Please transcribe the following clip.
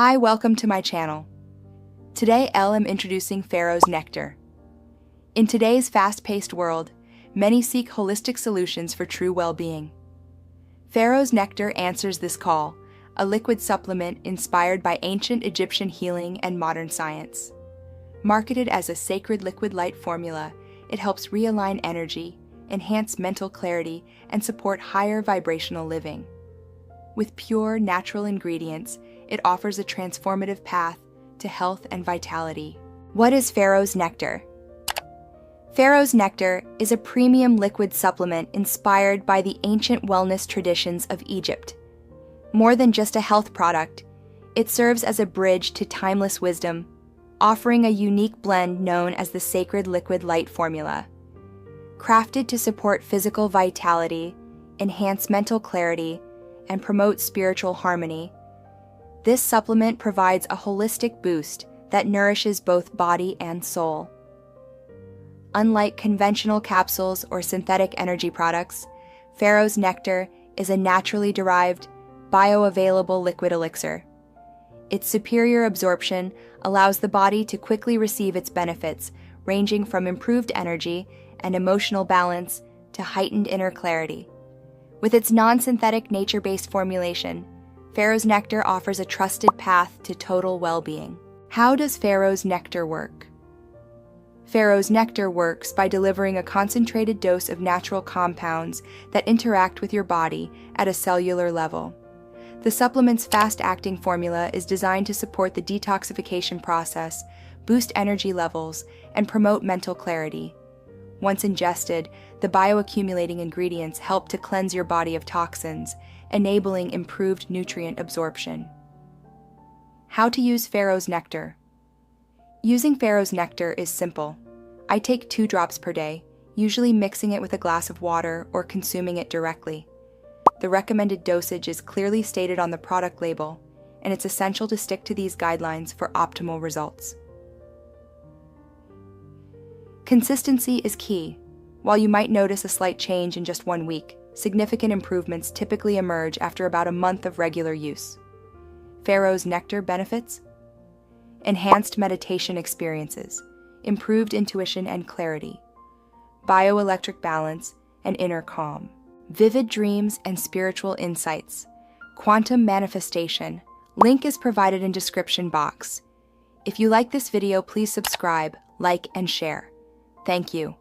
Hi, welcome to my channel. Today, I'm introducing PHARAOH'S Nectar. In today's fast-paced world, many seek holistic solutions for true well-being. PHARAOH'S Nectar answers this call, a liquid supplement inspired by ancient Egyptian healing and modern science. Marketed as a sacred liquid light formula, it helps realign energy, enhance mental clarity, and support higher vibrational living. With pure, natural ingredients, it offers a transformative path to health and vitality. What is PHARAOH'S Nectar? PHARAOH'S Nectar is a premium liquid supplement inspired by the ancient wellness traditions of Egypt. More than just a health product, it serves as a bridge to timeless wisdom, offering a unique blend known as the Sacred Liquid Light Formula. Crafted to support physical vitality, enhance mental clarity, and promote spiritual harmony, this supplement provides a holistic boost that nourishes both body and soul. Unlike conventional capsules or synthetic energy products, PHARAOH'S Nectar is a naturally derived, bioavailable liquid elixir. Its superior absorption allows the body to quickly receive its benefits, ranging from improved energy and emotional balance to heightened inner clarity. With its non-synthetic nature-based formulation, PHARAOH'S Nectar offers a trusted path to total well-being. How does PHARAOH'S Nectar work? PHARAOH'S Nectar works by delivering a concentrated dose of natural compounds that interact with your body at a cellular level. The supplement's fast-acting formula is designed to support the detoxification process, boost energy levels, and promote mental clarity. Once ingested, the bioaccumulating ingredients help to cleanse your body of toxins, enabling improved nutrient absorption. How to use PHARAOH'S Nectar? Using PHARAOH'S Nectar is simple. I take 2 drops per day, usually mixing it with a glass of water or consuming it directly. The recommended dosage is clearly stated on the product label, and it's essential to stick to these guidelines for optimal results. Consistency is key. While you might notice a slight change in just 1 week, significant improvements typically emerge after about a month of regular use. PHARAOH'S Nectar benefits: enhanced meditation experiences, improved intuition and clarity, bioelectric balance and inner calm, vivid dreams and spiritual insights, quantum manifestation. Link is provided in description box. If you like this video, please subscribe, like, and share. Thank you.